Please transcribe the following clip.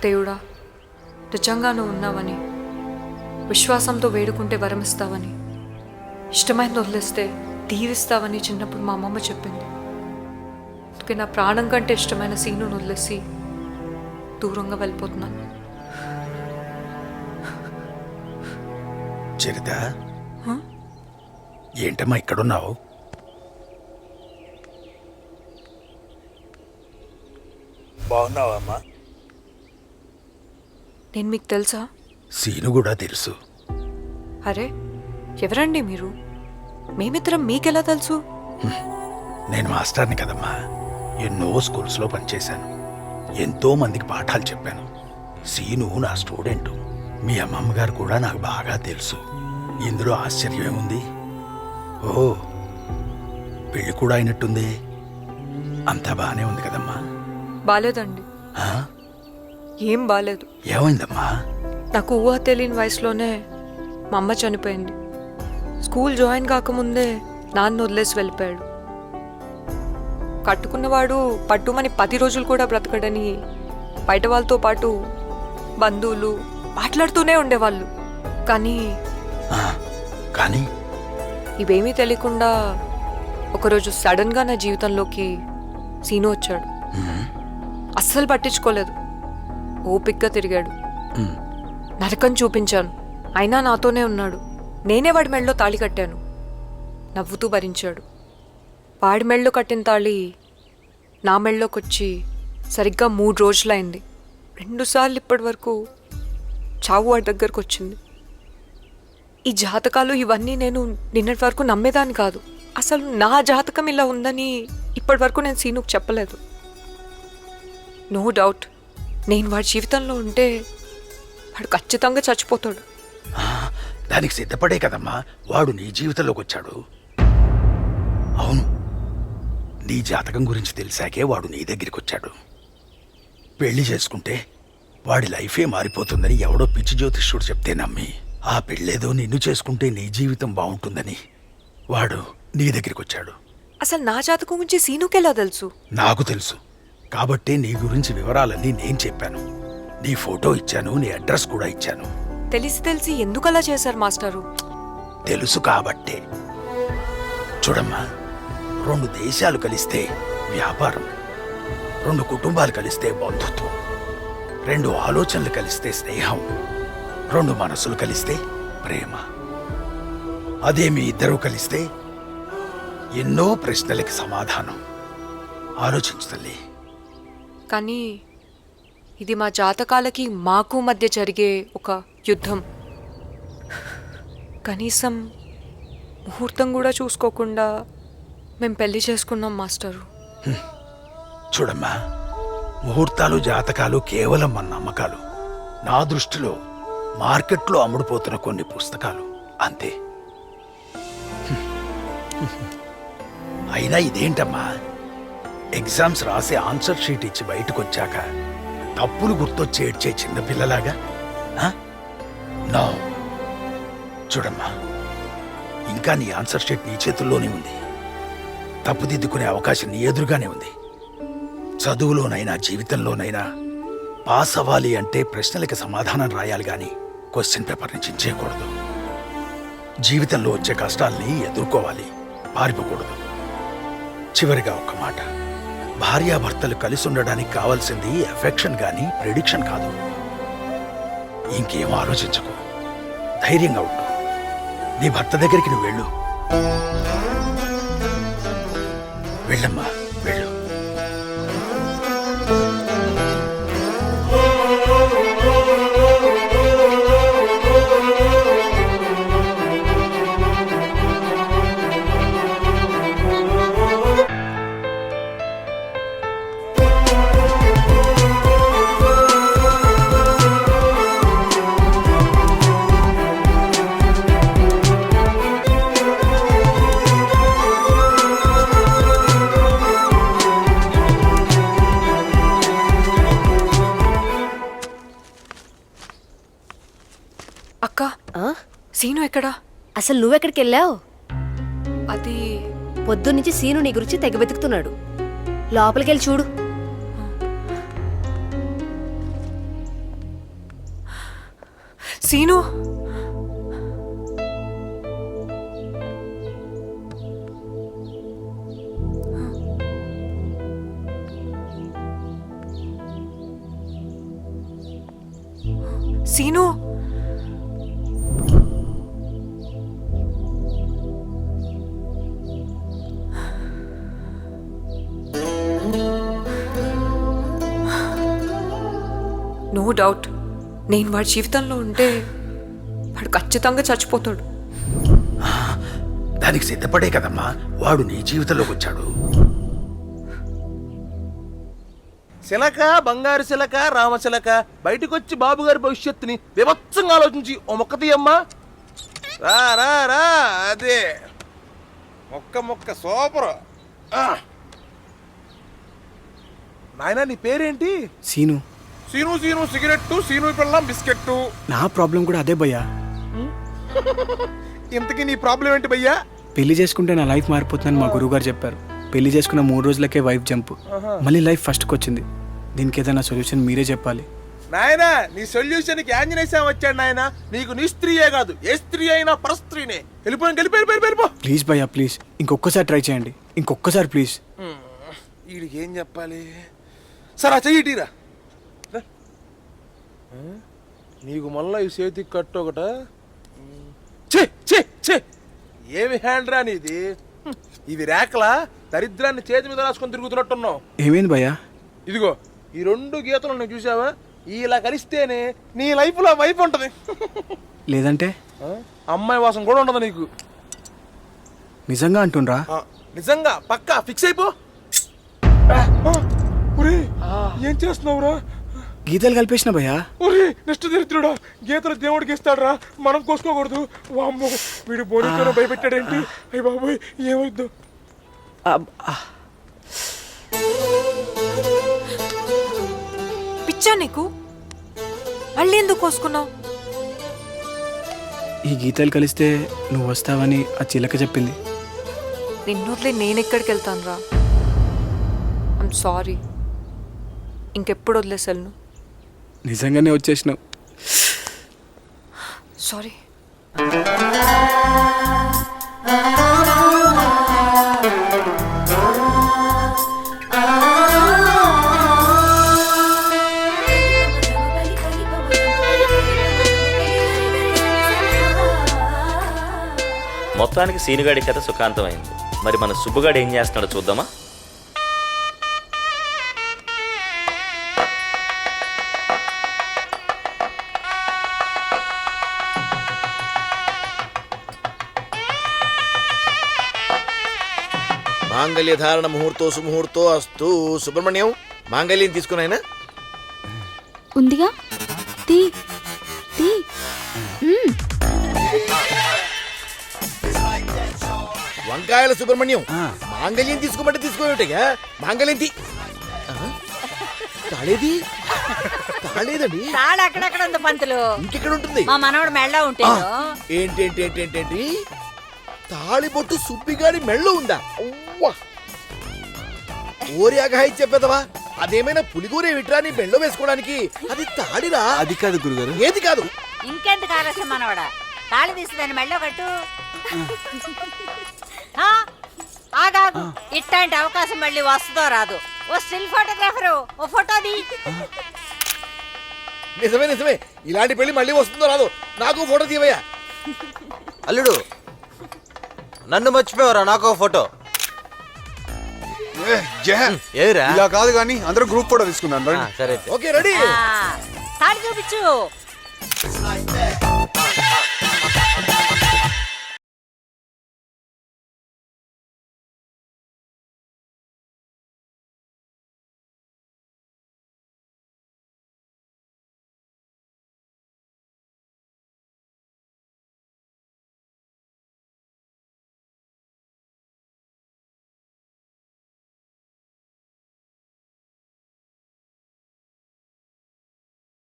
దేవుడా, నిజంగా నువ్వు ఉన్నావని, విశ్వాసంతో వేడుకుంటే వరమిస్తావని, ఇష్టమైనది వదిలేస్తే దీవిస్తావని చిన్నప్పుడు మా అమ్మమ్మ చెప్పింది. అందుకే నా ప్రాణం కంటే ఇష్టమైన సీనును వదిలేసి దూరంగా వెళ్ళిపోతున్నాను. చరిత, ఏంటమ్మా ఇక్కడున్నావు? బాగున్నావమ్మా? నేను మీకు తెలుసా? సీను కూడా తెలుసు. అరే, ఎవరండి మీరు? మేమిద్దరం మీకెలా తెలుసు? నేను మాస్టర్ని కదమ్మా. ఎన్నో స్కూల్స్లో పనిచేశాను, ఎంతో మందికి పాఠాలు చెప్పాను. సీను నా స్టూడెంటు. మీ అమ్మమ్మ గారు కూడా నాకు బాగా తెలుసు. ఇందులో ఆశ్చర్యం ఏముంది? ఓ, పెళ్ళి కూడా అయినట్టుంది. అంతా బాగానే ఉంది కదమ్మా? బాలేదండి. ఏం బాలేదు. ఏమైందమ్మా? నాకు ఊహ తెలియని వయసులోనే మా అమ్మ చనిపోయింది. స్కూల్ జాయిన్ కాకముందే నాన్న వదిలేసి వెళ్ళిపోయాడు. కట్టుకున్నవాడు పట్టుమని 10 రోజులు కూడా బ్రతకడని బయట వాళ్ళతో పాటు బంధువులు మాట్లాడుతూనే ఉండేవాళ్ళు. కానీ ఇవేమీ తెలియకుండా ఒకరోజు సడన్గా నా జీవితంలోకి సీను వచ్చాడు. అస్సలు పట్టించుకోలేదు. ఓపిగ్గా తిరిగాడు. నరకం చూపించాను, అయినా నాతోనే ఉన్నాడు. నేనే వాడి మెళ్ళలో తాళి కట్టాను. నవ్వుతూ భరించాడు. వాడి మెళ్ళలో కట్టిన తాళి నా మెళ్ళలోకొచ్చి సరిగ్గా 3 రోజులైంది. 2 సార్లు ఇప్పటి వరకు చావు వాడి దగ్గరకు వచ్చింది. ఈ జాతకాలు ఇవన్నీ నేను నిన్నటి వరకు నమ్మేదాన్ని కాదు. అసలు నా జాతకం ఇలా ఉందని ఇప్పటి వరకు నేను సీనుకు చెప్పలేదు. నో డౌట్, నేను వాడి జీవితంలో ఉంటే వాడు ఖచ్చితంగా చచ్చిపోతాడు. దానికి సిద్ధపడే కదమ్మా వాడు నీ జీవితంలోకి వచ్చాడు. అవును, నీ జాతకం గురించి తెలిసాకే వాడు నీ దగ్గరికి వచ్చాడు. పెళ్లి చేసుకుంటే వాడి లైఫే మారిపోతుందని ఎవడో పిచ్చి జ్యోతిష్యుడు చెప్తే నమ్మి, ఆ పెళ్ళేదో నిన్ను చేసుకుంటే నీ జీవితం బాగుంటుందని వాడు నీ దగ్గరికి వచ్చాడు. అసలు నా జాతకం గురించి సీనుకెలా తెలుసు? నాకు తెలుసు కాబట్టే నీ గురించి వివరాలన్నీ నేను చెప్పాను. నీ ఫోటో ఇచ్చాను, నీ అడ్రస్ కూడా ఇచ్చాను. తెలిసి ఎందుకలా చేశారు మాస్టారు? తెలుసు కాబట్టే. చూడమ్మా, 2 దేశాలు కలిస్తే వ్యాపారం, 2 కుటుంబాలు కలిస్తే బంధుత్వం, 2 ఆలోచనలు కలిస్తే స్నేహం, 2 మనసులు కలిస్తే ప్రేమ. అదే మీ ఇద్దరూ కలిస్తే ఎన్నో ప్రశ్నలకి సమాధానం. ఆలోచించు తల్లి. కానీ ఇది మా జాతకాలకి మాకు మధ్య జరిగే ఒక యుద్ధం. కనీసం ముహూర్తం కూడా చూసుకోకుండా మేము పెళ్లి చేసుకున్నాం మాస్టరు. చూడమ్మా, ముహూర్తాలు జాతకాలు కేవలం మన నమ్మకాలు. నా దృష్టిలో మార్కెట్లో అమ్ముడుపోతున్న కొన్ని పుస్తకాలు అంతే. అయినా ఇదేంటమ్మా, ఎగ్జామ్స్ రాసే ఆన్సర్ షీట్ ఇచ్చి బయటకు వచ్చాక తప్పులు గుర్తొచ్చి ఏడ్చే చిన్నపిల్లలాగా? నో. చూడమ్మా, ఇంకా నీ ఆన్సర్ షీట్ నీ చేతుల్లోనే ఉంది. తప్పుదిద్దుకునే అవకాశం నీ ఎదురుగానే ఉంది. చదువులోనైనా జీవితంలోనైనా పాస్ అవ్వాలి అంటే ప్రశ్నలకి సమాధానం రాయాలి గాని క్వశ్చన్ పేపర్ నుంచి చించేయకూడదు. జీవితంలో వచ్చే కష్టాల్ని ఎదుర్కోవాలి, పారిపోకూడదు. చివరిగా ఒక్క మాట, భార్యాభర్తలు కలిసి ఉండడానికి కావాల్సింది ఎఫెక్షన్ గాని ప్రిడిక్షన్ కాదు. ఇంకేం ఆలోచించకు, ధైర్యంగా ఉండు. నీ భర్త దగ్గరికి నువ్వు వెళ్ళు. వెళ్ళమ్మా, వెళ్ళు. అక్క, సీను ఎక్కడా? అసలు నువ్వెక్కడికి వెళ్ళావు? అది పొద్దున్నుంచి సీను నీ గురించి తెగ వెతుకుతున్నాడు. లోపలికెళ్ళి చూడు. సీను సీను నో డౌట్ నేను వాడి జీవితంలో ఉంటే వాడు ఖచ్చితంగా చచ్చిపోతాడు. దానికి సిద్ధపడే కదమ్మా వాడు నీ జీవితంలోకి వచ్చాడు. శిలక, బంగారు శిలక, రామశిలక బయటకొచ్చి బాబుగారి భవిష్యత్తుని వివత్సంగా ఆలోచించి ఓ మొక్క తీయమ్మా. రా రా రా, అదే మొక్క సూపర్. నాయనా నీ పేరేంటి? సీను. సీను సీను సిగరెట్టు, సీను పిల్లం బిస్కెట్టు. నా ప్రాబ్లం కూడా అదే భయ్యా. ఇంతకీ నీ ప్రాబ్లం ఏంటి భయ్యా? పెళ్లి చేసుకుంటే నా లైఫ్ మారిపోతుందని మా గురువుగారు చెప్పారు. పెళ్లి చేసుకున్న 3 రోజులకే వైఫ్ జంప్, మళ్ళీ లైఫ్ ఫస్ట్కి వచ్చింది. దీనికి ఏదైనా సొల్యూషన్ మీరే చెప్పాలి. నాయనా నీ సొల్యూషన్కి ఆంజనేయ స్వామి వచ్చాడు నాయనా. నీకు నీ స్త్రీయే కాదు, ఏ స్త్రీ అయినా పరస్త్రీనే. వెళ్ళిపో. ప్లీజ్ భయ్యా ప్లీజ్, ఇంకొకసారి ట్రై చేయండి, ఇంకొకసారి ప్లీజ్. వీడికి ఏం చెప్పాలి? సరే చెయ్యిటీరా. నీకు మళ్ళా ఈ చేతికి కట్టు ఒకట. ఏమి హ్యాండ్ రా నీది? ఇవి రేకలా దరిద్రాన్ని చేతి మీద రాసుకొని తిరుగుతున్నట్టున్నావు. ఏమైంది భయ్యా? ఇదిగో ఈ 2 గీతలు నువ్వు చూసావా? ఇలా కలిస్తేనే నీ లైఫ్ లో వైఫ్ ఉంటది. లేదంటే అమ్మాయి వాసన కూడా ఉండదు నీకు. నిజంగా అంటుండ్రా? నిజంగా పక్కా ఫిక్స్ అయిపో. ఏం చేస్తున్నావురా? గీతలు కలిపేసిన భయ్యా. ఒరే నెక్స్ట్ దరిద్రుడా, గీతలు దేవుడికి ఇస్తాడరా, మనం కోసుకోకూడదు. వామ్మో వీడు బోడితో భయపెట్టాడేంటి? అయ్య బాబోయ్ ఏమైద్దు? పిచ్చా నీకు? మళ్ళీ ఎందుకు కోసుకున్నావు? ఈ గీతలు కలిస్తే నువ్వు వస్తావని ఆ చిలక చెప్పింది. నిన్నొదిలే నేనెక్కడికి వెళ్తాను రా. I'm sorry. ఇంకెప్పుడు వదిలేసాను? నిజంగానే వచ్చేసినావు. సారీ. మొత్తానికి సీనుగాడి కథ సుఖాంతమైంది. మరి మన సుబ్బుగాడు ఏం చేస్తున్నాడో చూద్దామా? మాంగళ్య ధారణ ముహూర్తో సుముహూర్తో అస్తు. సుబ్రహ్మణ్యం మాంగళ్యం తీసుకున్నాయినా? ఉందిగా, తీ తీ. వంకాయల సుబ్రహ్మణ్యం మాంగళ్యం తీసుకోమంటే తీసుకోగా. మాంగళ్యం తీ. తాళేది? తాళేదండి. తాళ అక్కడక్కడ ఉంది పంతులు. ఇంకెక్కడ ఉంటుంది? మా మనవడు మెళ్ళ ఉంటే. ఏంటి తాళిబొట్టు సుబ్బిగాడి మెళ్ళో ఉందా? ఓరి అగహాయి చెప్పేదవా, అదేమైనా పులిగూరే విట్రా నీ మెళ్ళో వేసుకోవడానికి? అది తాళిరా. అది కాదు గురుగారు. ఏది కాదు? ఇంకెందుకు ఆలస్యం మనవడా, తాళి తీసి దాన్ని మెళ్ళో కట్టు. ఆగాగు, ఇట్లాంటి అవకాశం మళ్ళీ వస్తుందో రాదు. ఓ స్టిల్ ఫోటోగ్రాఫరు ఓ ఫోటో ది. నిజమే, ఇలాంటి పెళ్లి మళ్ళీ వస్తుందో రాదు. నాకు ఫోటో తీవయ్యా. అల్లుడు నన్ను మర్చిపోయారా? నాకు ఫోటో ఇలా కాదు కానీ అందరూ గ్రూప్ ఫోటో తీసుకున్నాను. సరే ఓకే రెడీ. తాళి చూపించు.